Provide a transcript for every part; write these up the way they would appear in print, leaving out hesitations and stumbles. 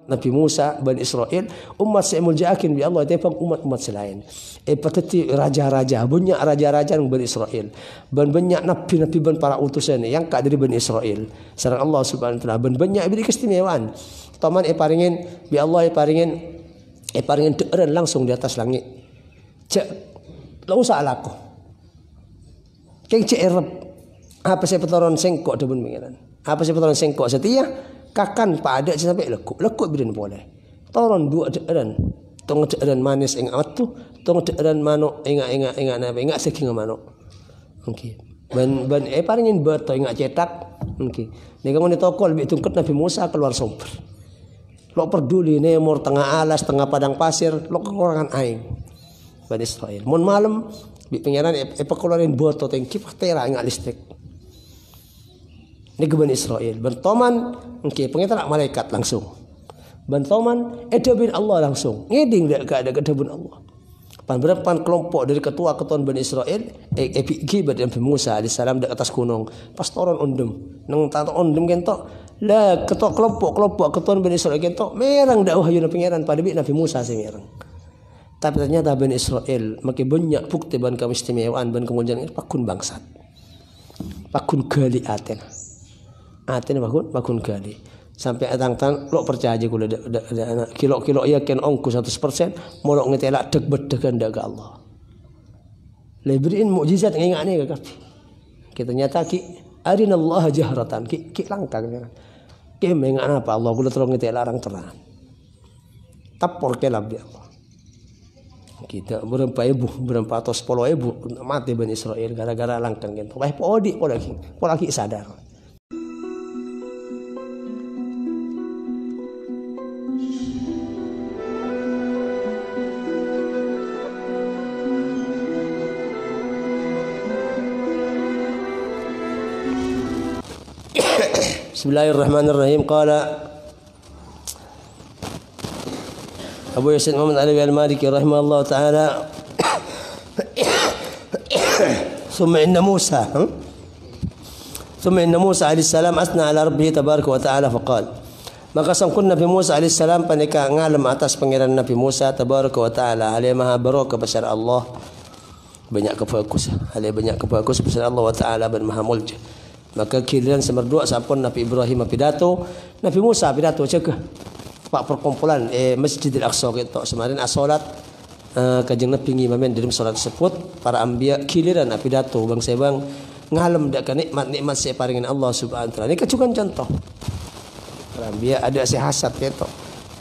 Nabi Musa Bani Israel umat semuljaakin bi Allah tepang umat-umat selain patati raja-raja banyak raja-raja Bani Israel banyak nabi-nabi ban para utusan yang ka dari Bani Israel sareng Allah Subhanahu wa taala banyak beri keistimewaan taman paringin bi Allah paringin deureun langsung di atas langit cek la usah laku keng cek erep apa saya petoron sengkok demen pengiran apa saya petoron sengkok setia kakan pada sampai lekuk birin boleh toron dua deureun tong deureun manis ing atu tong deureun manuk ingat saking manuk okey ban paringin beto ingat cetak okey nek di toko lebih tungket Nabi Musa keluar sumber lo peduli nemor tengah alas tengah padang pasir lo kekurangan aing Bani Israel mun malam bi pengiran keluarin boto teng kipah tera ingat listrik ini ke Bani Israel bentoman okey pengiran malaikat langsung bentoman edabin Allah langsung ngeding dak ada kedabun Allah pan kelompok dari ketua-ketua Bani Israel pergi pada Nabi Musa alaihissalam di atas gunung pas toron undem nang tato undem kentok lah ketua kelompok ketua Bani Israel kentok merang dak wahyu pengiran pada Nabi Musa sing merang tapi ternyata Bani Israel makin banyak bukti ban keistimewaan ban kemuliaan pakun bangsat pakun gali aten pakun gali sampai tang lo percaya aja kula kilo yakin ongku 100% molok ngetelak deg bedegan dak Allah lebrin mukjizat ngingane ka kita nyata ki arinallaha jahratan ki langkang ki mengan apa Allah kula tolong ngetelak larang terang tapor kelam dia Allah kita berapa atau 10.000 mati Bani Israel gara-gara langkang gitu. Wah podi lagi sadar. Bismillahirrahmanirrahim. Qala Abu Yasin Muhammad Ali al-Maliki rahimahullah ta'ala Summa inna Musa alaihissalam asna ala rabbihi tabaraka wa ta'ala faqal maka sangkun Nabi Musa alaihissalam panika ngalam atas pangeran Nabi Musa tabaraka wa ta'ala alaihi maha baraka besar Allah banyak kebagus besar Allah wa ta'ala ban maha mulja maka kirian semerdua sampun Nabi Ibrahim pidato Nabi Musa pidato cegah pak perkumpulan Masjidil Aqsa kita semarin as-salat kajeng Nabi ngimamen dalam salat tersebut para anbiya kiliran pidato bangsa bang ngalem dak nikmat saya paringin Allah Subhanahu wa taala. Ini kecukan contoh. Para anbiya ada hasad ketok.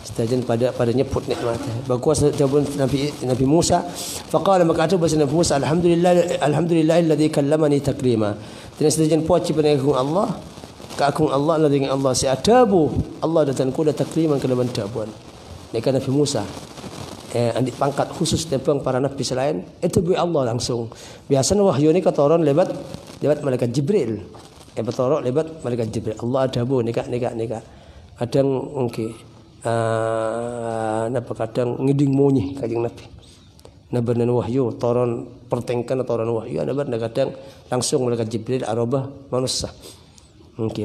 Sedajan pada nyebut nikmatnya. Bagus jawab Nabi Musa faqala maka atu bahasa Nabi Musa alhamdulillahilladzi kallamani taklima. Dan sedajan puji pada Allah keagung Allah dengan Allah seadabu Allah dan kuda takliman ke dalam dabuan mereka Nabi Musa andik pangkat khusus tepang para nabi selain itu bi Allah langsung biasanya wahyu ini ketoron lewat malaikat Jibril betorok lewat malaikat Jibril Allah adabu nikah kadang kadang ngiding monyi kajing nabi nabanan wahyu toron pertengkan toron wahyu kadang langsung malaikat Jibril arabah manusia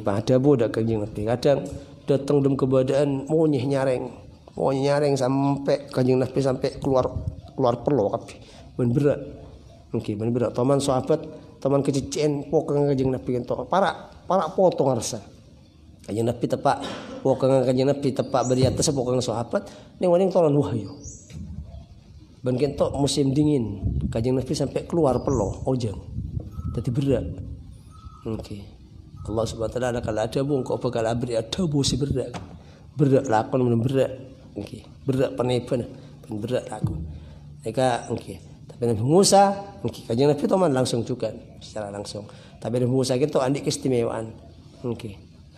pada budak kanjeng Nabi kadang datang dalam keadaan monyeh nyareng sampai kanjeng Nabi sampai keluar perlo kabeh ben berat teman sahabat teman kecicen pokeng kanjeng Nabi kentok para potong rasa kanjeng Nabi tepak pokeng kanjeng Nabi tepak beri atas pokeng sahabat ning waning tolong wahyu ben kentok musim dingin kanjeng Nabi sampai keluar perlo ojeng dadi berat Allah Subhanahu wa taala kalau ada bu engkau bakal abri ada bu si berat lakon berat berat penipuan berat lakon mereka tapi Nabi Musa kanjeng Nabi teman langsung juga secara langsung tapi Nabi Musa itu andik keistimewaan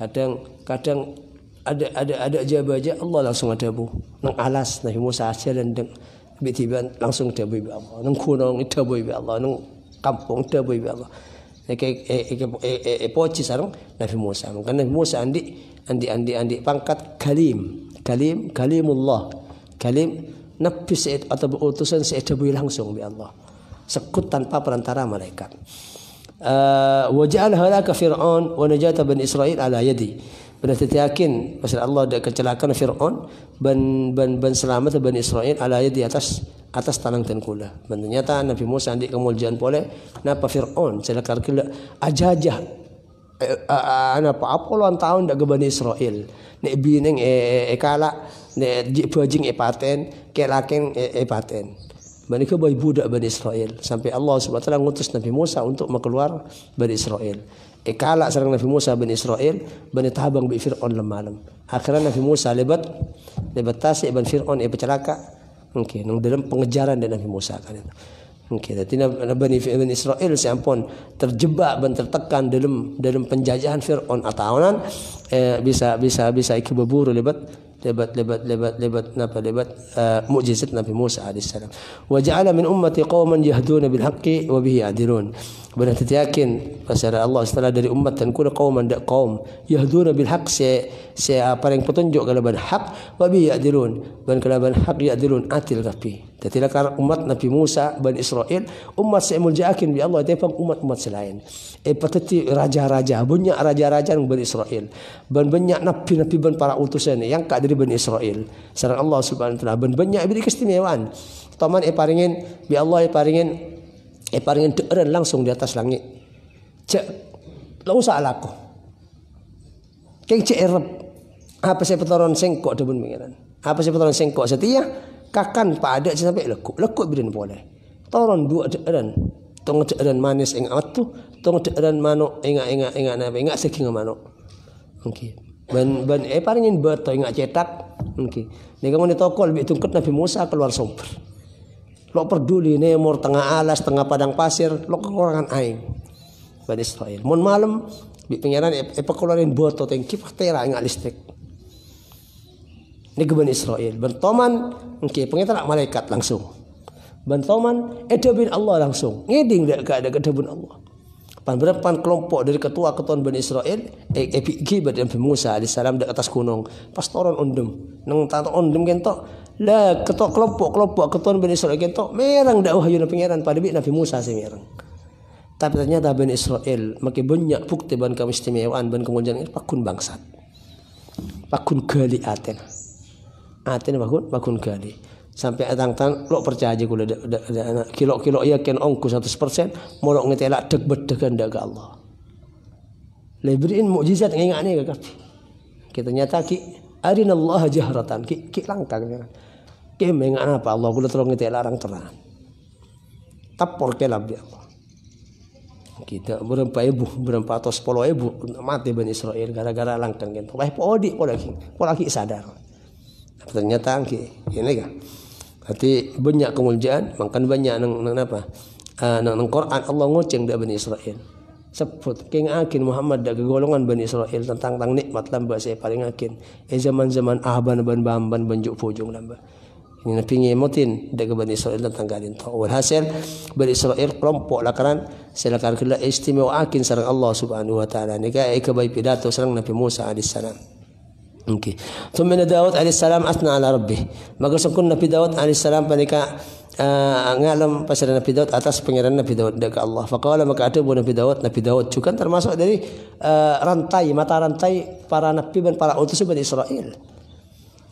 kadang ada jabaja Allah langsung ada bu nang alas Nabi Musa jalan tiba-tiba langsung ada bu Allah nang gunung ada bu Allah nang kampung ada bu Allah poci sarung Nabi Musa. Maka Nabi Musa andi pangkat kalimullah. Kalim nabi said atau utusan said langsung bi Allah. Sekut tanpa perantara malaikat. Wa ja'al halaka fir'aun wa najata bani Israil ala yadi. Benar yakin pasal Allah dak kecelakaan Firaun ban selamat Bani Israel ala di atas tanang dan kula. Ternyata Nabi Musa andik kemuliaan pole napa Firaun celakar kila ajajah puluhan tahun dak Bani Israel. Nek bineng kala nek bajing paten kelaken paten. Bani ke boy budak Bani Israel sampai Allah Subhanahu wa taala ngutus Nabi Musa untuk mengeluar Bani Israel. Kala sareng Nabi Musa Bani Israel Bani tabang bi Fir'aun lemalam. Akhirnya Nabi Musa lebat tasik ban Fir'aun pecelaka. Mungkin dalam pengejaran dari Nabi Musa kan itu. Mungkin Bani Israel sampun terjebak dan tertekan dalam penjajahan Fir'aun ataunan bisa ikut berburu lebat mukjizat Nabi Musa alaihissalam. Wa ja'ala min ummati qauman yahduna bil haqqi wa bihi ya'dilun. Benar yakin pasal Allah setelah dari umat dan kula qauman dak qaum yahduna bil haqq saya paling petunjuk kalaban hak wa bihi ya'dilun dan kalaban hak ya'dilun atil kafi. Tetapi karena umat Nabi Musa Bani Israel umat saya muljakin bi Allah tepang umat selain. Patati raja-raja banyak raja-raja Bani Israel banyak nabi-nabi ban para utusan yang kak dari Bani Israel sareng Allah Subhanahu wa taala banyak beri keistimewaan taman paringin bi Allah paringin deureun langsung di atas langit cek la usah laku keng cek erep apa saya petoron sengkok debun pengiran apa saya petoron sengkok setia kakan pada sampai lekuk birin boleh toron dua deureun tong deureun manis ing atu tong deureun manuk ingat saking manuk okay. Ban paringin beto ingat cetak okay. Nek ngene tokol bi tungket Nabi Musa keluar sumber lo peduli nemor tengah alas tengah padang pasir lo kekurangan aing Bani Israel mun malam bi pengiran keluarin boto teng kipas tera ingat listrik nek Bani Israel bentoman okay, pengiran malaikat langsung bentoman edabin Allah langsung ngeding dak ada kedabun Allah berapa kelompok dari ketua Bani Israel gibat Nabi Musa alaihissalam di atas gunung pas turun undem nang tato undem kentok lah ketua kelompok ketua Bani Israel kentok merang dak wahyu pangeran pada Nabi Musa sing merang tapi ternyata Bani Israel makin banyak bukti ban keistimewaan ban kemuliaan pakun bangsat pakun gali aten pakun gali sampai atang-tang lo percaya aja kula kilo yakin ongku 100% molok ngetela deg bedegan dak Allah. Lebrin mukjizat ngingane ka kapi. Kita nyata ki arinallaha jahratan ki langkang kan. Ki mengan apa Allah kula tolong ngetela arang terang. Tapor kelab dia Allah. Kita berempat atau 10.000 mati Bani Israel gara-gara langkang gitu. Wah polaki sadar. Ternyata ini kan. Berarti banyak kemuliaan, makan banyak nang apa? Nang Quran Allah ngoceng dak Bani Israel. Sebut king akin Muhammad dak golongan Bani Israel tentang nikmat lamba saya paling akin. Zaman-zaman ahban ban bamban banjuk pujung lamba. Ini napi ngemotin dak Bani Israel tentang galin to. Walhasil Bani Israel kelompok lakaran selakar kala istimewa akin sareng Allah Subhanahu wa taala. Nika kebaik pidato sareng Nabi Musa alaihissalam. Okay. Thumma Daud alaihissalam asna ala rabbih. Maka sungkun Nabi Daud alaihissalam panika ngalam pasal Nabi Daud atas pangeran Nabi Daud dekat Allah. Faqala maka ada Nabi Daud juga termasuk dari mata rantai para nabi dan para utusan Bani Israel.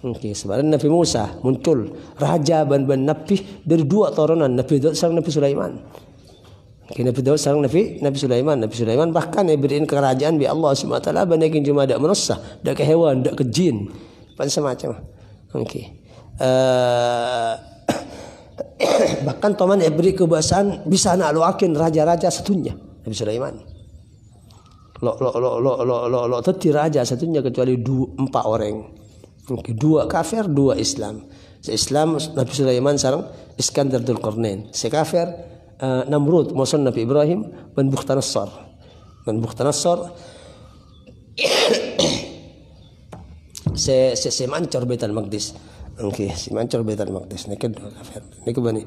Okay. Sebenarnya Nabi Musa muncul raja dan nabi dari dua turunan Nabi Daud sareng Nabi Sulaiman. Nabi Daud sareng Nabi Sulaiman bahkan diberiin kerajaan bi Allah Subhanahu wa taala banakin cuma dak manusia, dak ke hewan, dak ke jin, macam-macam. Okey. Bahkan teman beri kebiasaan bisa nak luakin raja-raja satunya Nabi Sulaiman. Lo tadi raja satunya kecuali 4 orang. Okey, 2 kafir, 2 Islam. Islam Nabi Sulaiman sareng Iskandar Dzulqarnain. Si kafir Namrud musuh Nabi Ibrahim dan Bukhtanasar se mancor Baitul Maqdis. Okey, si mancor Baitul Maqdis niku kafir. Niku bani.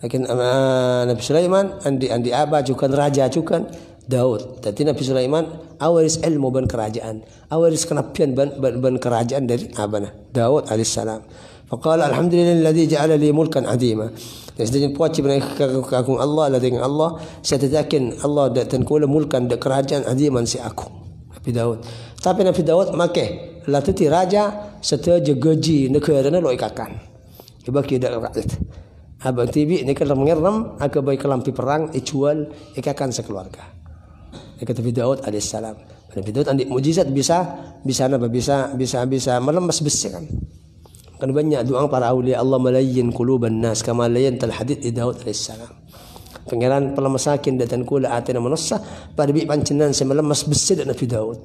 Lakin Nabi Sulaiman andi aba juga raja juga Daud. Jadi Nabi Sulaiman awaris ilmu ban kerajaan, awaris kenabian ban kerajaan dari abana Daud alaihissalam. Faqala alhamdulillahilladzi ja'ala li mulkan 'azima. Jadi puaci kagung Allah la dengan Allah saya tetakin Allah dan kula mulkan de kerajaan aziman si aku. Nabi Daud. Tapi Nabi Daud make latih raja setelah gaji negara na lo ikakan. Iba kita rakyat. Abang tibi ni kalau mengeram agak baik kelampi perang ijual ikakan sekeluarga. Kata Nabi Daud alaihissalam. Nabi Daud andi mujizat bisa melemas besi kan. Kan banyak doa para aulia Allah malayyin quluban nas kama layyantal hadid di Daud alaihissalam. Pangeran pelemasakin datan kula atina manussa pada bi pancenan semelemas besi dan Nabi Daud.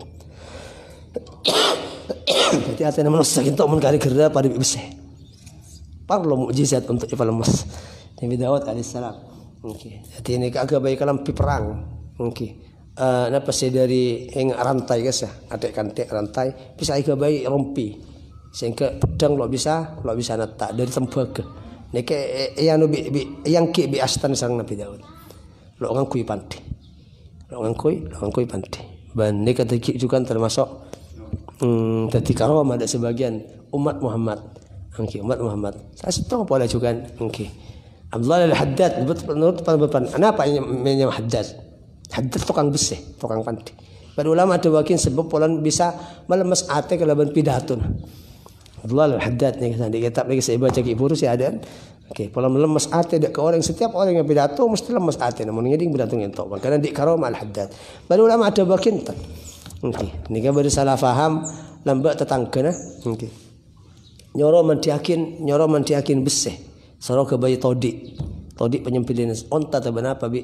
Jadi atina manussa kinto mun kali gerda pada bi besi. Perlu mukjizat untuk ipalemas. Nabi Daud alaihissalam. Okey. Jadi ini agak baik kalam perang. Okey. Napa sih dari yang rantai guys ya, adik kantik rantai bisa agak baik rompi. Sehingga pedang lo bisa natak dari tembaga. Neke yang ki bi astan sang Nabi Daud. Lo ngangkui panti. Lo ngangkui panti. Ban neka teki juga termasuk tadi karomah ada sebagian umat Muhammad. Angki umat Muhammad. Saya tahu pola juga angki. Abdullah al-Haddad menurut pendapat apa yang Haddad? Haddad tukang besi, tukang panti. Pada ulama ada wakin sebab polan bisa melemas ate kelaban pidato. Abdullah al-Haddad ni di kitab lagi saya baca ki burus ya ada. Okey, pola melemas ate dak ke orang setiap orang yang pidato mesti lemas ate namun ngeding pidato entok. Karena di karomah al-Haddad. Pada ulama ada wakin tak. Okey, ni kan baru salah faham lambat tetangga nah. Okey. Nyoro mandiakin besi. Soro ke bayi todi penyempilin onta atau apa bi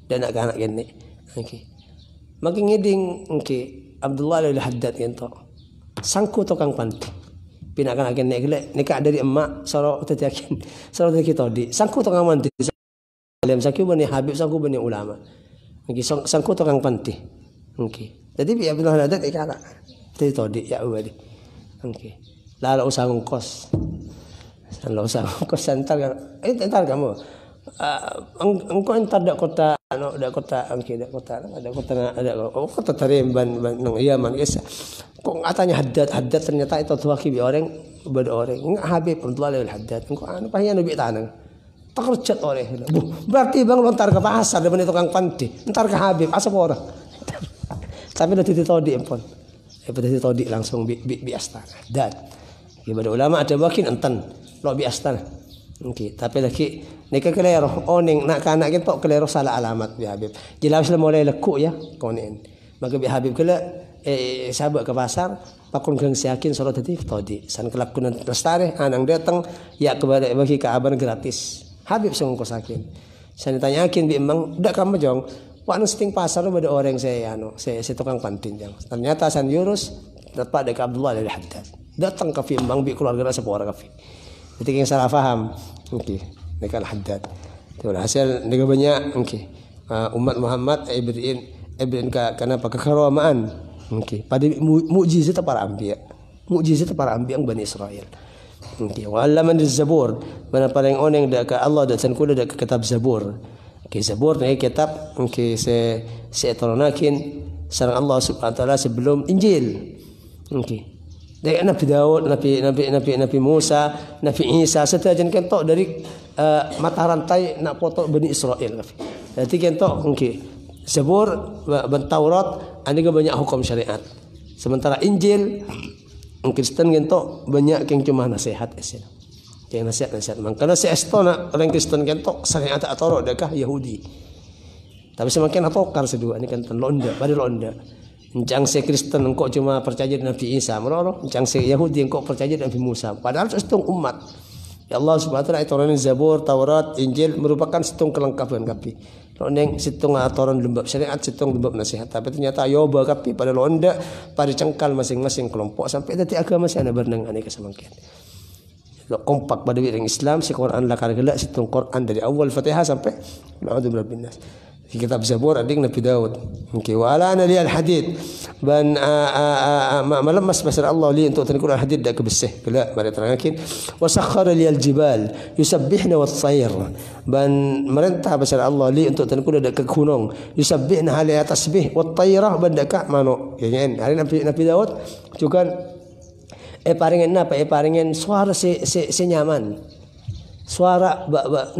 dan anak gini. Okey. Makin ngeding Abdullah al-Haddad ento. Sangku tukang panti. Pinakan agen nikah dari emak soro tadi todi. Sangku tukang panti. Alim sangku bani Habib sangku bani ulama. Okey, sangku tukang panti. Okey. Jadi bi Abdullah al-Haddad ikana. Todi ya ubadi. Okey. Lalu usah ngkos. Lalu usah ngkos entar kamu. Engkau entar dak kota kota Tarimban nang Yaman guys. Kok katanya Haddad ternyata itu tuaki bi orang beda orang. Enggak Habib Abdullah al-Haddad. Engkau anu pahnya nabi tanang. Takerjat oleh. Berarti bang lontar ke pasar depan tukang panti. Entar ke Habib asap orang. Tapi udah todi empon. Pada todi langsung bi astana. Dan ibadah ulama ada wakin enten lo bi astana. Okey, tapi lagi nek kelero oning nak kanak kita kelero salah alamat bi Habib. Jelas mulai lekuk ya konen. Maka bi Habib kala sahabat ke pasar pakun gang siakin salat tadi. San kelakuan lestari anang datang ya kepada bagi keaban gratis. Habib sung ko sakin. San ditanyakin bi emang dak kamu jong. Wak nesting pasar pada orang saya tukang pantin jang. Ternyata san Yunus dapat dekat Abdullah al-Haddad. Datang ke Fimbang bi keluarga sebuah kafe. Ketika yang salah faham, okey, dekat al-Haddad. Itu hasil dengan banyak, okey. Umat Muhammad ibrin kenapa kekeramaan, okey. Pada mukjizat para anbiya, yang Bani Israel. Okey, wa allaman az-zabur, mana paling oneng dekat Allah dan kula dekat kitab Zabur. Okey, Zabur ni kitab okey saya turunakin sareng Allah Subhanahu wa taala sebelum Injil. Okey. Dari Nabi Daud, Nabi Musa, Nabi Isa serta jen kentok dari mata rantai nak potong Bani Israel. Jadi kentok okey. Zabur dan Taurat ada banyak hukum syariat. Sementara Injil Kristen kentok banyak yang cuma nasihat Islam. Yang nasihat. Makanya si estona orang Kristen kentok syariat atau dekah Yahudi. Tapi semakin atokar sedua ini kan londa, pada londa. Encang si Kristen engkau cuma percaya dengan Nabi Isa, meroro. Encang si Yahudi engkau percaya dengan Nabi Musa. Padahal setung umat. Ya Allah Subhanahu wa taala turun Zabur, Taurat, Injil merupakan setung kelengkapan kapi. Loneng setung aturan lembab syariat, setung lembab nasihat. Tapi ternyata yoba kapi pada londa, pada cengkal masing-masing kelompok sampai tadi agama masih ada bernang aneka semangkin. Kompak pada bidang Islam, si Quran lakar gelak, setung Quran dari awal Fatihah sampai A'udzu birabbin nas. Di kitab Zabur ada Nabi Daud. Okey, wa ala ana liyal hadid. Ban malemas basar Allah li untuk tanqul hadid dak kebesih. Kala mari terangkan wa sakhkhara liyal jibal yusabbihna wat tayr. Ban merintah basar Allah li untuk tanqul dak ke gunung. Yusabbihna hal ya tasbih wat tayrah ban dak mano. Yang hari Nabi Daud juga paringen apa? Paringen suara se nyaman. Suara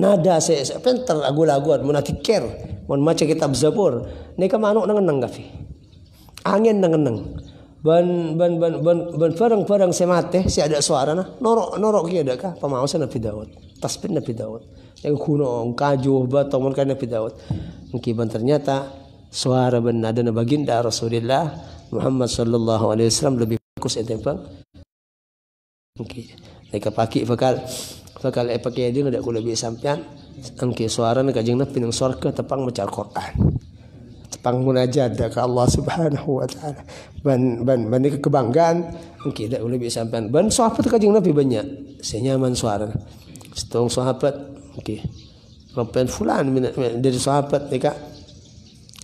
nada se penter lagu-lagu mun atiker mun maca kitab Zabur nika manuk nang kafi Angin nang ban barang semate si ada suara nah norok kia ada kah pemausan Nabi Daud tasbih Nabi Daud yang kuno kajuh batong kan Nabi Daud mungkin ternyata suara benada baginda Rasulullah Muhammad sallallahu alaihi wasallam lebih bagus enteng mungkin mereka pakai bakal pakai dia ndak lebih sampean angke suara kajeng Nabi nang surga tepang maca Al-Qur'an tepang munajat ke Allah Subhanahu wa taala ban kebanggaan mungkin dak lebih sampean ban sahabat kajeng Nabi banyak senyaman suara setong sahabat mungkin rompen fulan dari sahabat mereka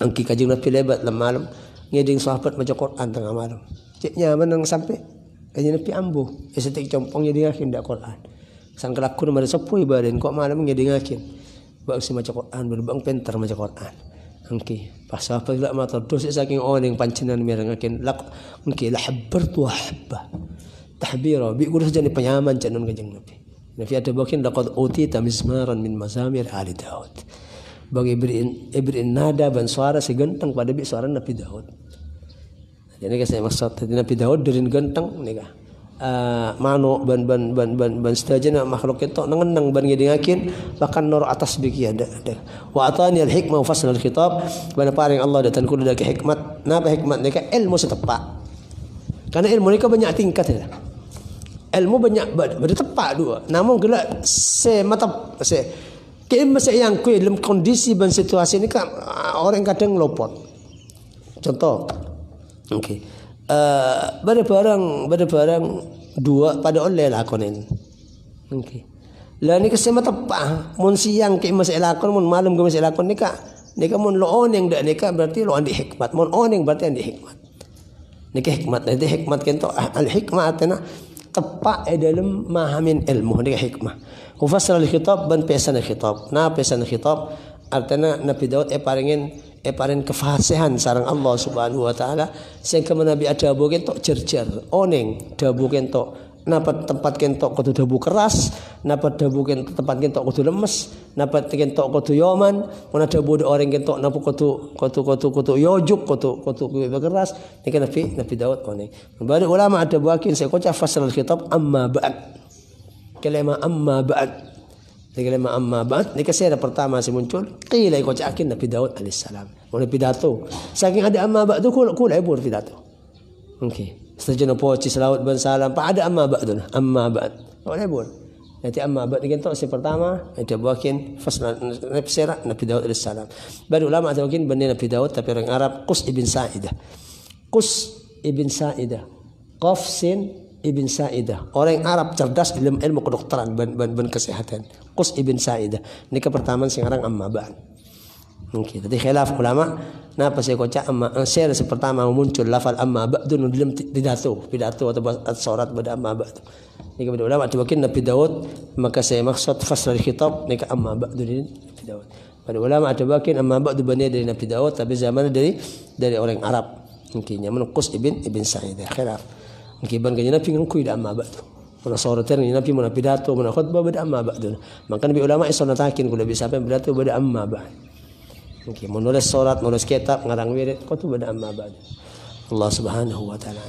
angki kajeng Nabi lebat malam ngeding sahabat maca Quran tengah malam cek nyaman nang sampai kajeng Nabi ambuh estetik compong ngedingakin dak Quran sang kelakun mari sepoi badan kok malam ngedingakin bak si maca Quran berbang pintar maca Quran angki pas sahabat lak matur dosa saking oning pancenan mirengakin lak angki la habbartu habba tahbira bi urus jadi penyaman canon kajeng Nabi Nabi ada bakin laqad utita mizmaran min mazamir ali Daud bagi ibrin nada ban suara si genteng pada bi suara Nabi Daud jadi saya maksud Nabi Daud derin genteng nika mano ban sedajana makhluk itu nengenang ban ngedingakin bahkan nur atas biki ada wa atani al hikmah fasal al khitab bana paring Allah datan kudu dake hikmat napa hikmat nika ilmu setepak karena ilmu nika banyak tingkat ya ilmu banyak bertepak dua namun gelak se mata se masa yang ku dalam kondisi dan situasi ini kan orang kadang lopot contoh okey barang dua pada oleh lakonin okey lah ni kesema tepak mun siang ke masa lakon mun malam ke masa lakon nika mun looneng dak nika berarti lo andi hikmat mun oneng berarti andi hikmat nika hikmat nanti hikmat kento al hikmah atana tepak dalam mahamin ilmu nika hikmah mufassal al khitab ban pesan al khitab na pesan al khitab artinya Nabi Daud paringen kefasihan sareng Allah Subhanahu wa taala sehingga Nabi ada bogen tok jerjer oneng dabu kentok napa tempat kentok kudu dabu keras napa dabu tempat kentok kudu lemes napa kentok kudu yoman mun dabu orang kentok napa kudu yojuk kudu keras ini kan Nabi Daud oneng baru ulama ada bakin saya kocak fasal kitab amma ba'd kelima amma ba'd kelima amma ba'd ni kasih pertama si muncul qila kocakin Nabi Daud alaihissalam oleh pidato saking ada amma ba'd tu kul ibur pidato okey sejenak poci selawat ban salam pak ada amma ba'd oleh ibur nanti amma ba'd ni kentok si pertama ada bakin fasal Nabi Daud alaihissalam baru ulama ada bakin benih Nabi Daud tapi orang Arab Qus ibn Sa'idah Qaf sin Ibn Sa'idah orang Arab cerdas dalam ilmu kedokteran ban kesehatan Qus ibn Sa'idah ini ke pertama sing aran amma ba'd mungkin tadi khilaf ulama napa saya kocak amma share pertama muncul lafal amma ba'd dalam pidato atau surat pada amma ba'd ini kepada ulama dibakin Nabi Daud maka saya maksud fasal khitab ni ke amma ba'd dari Nabi Daud pada ulama ada bakin amma ba'd bani dari Nabi Daud tapi zaman dari orang Arab mungkin nyaman Qus ibn Sa'idah khilaf mungkin kan Nabi ngakui dak amma ba'd mana soratan Nabi mana pidato mana khutbah pada amma ba'd maka Nabi ulama isonatakin kula bisa sampai pidato pada amma ba'd mungkin menulis surat menulis kitab ngarang wirid kau tu pada amma ba'd Allah Subhanahu wa taala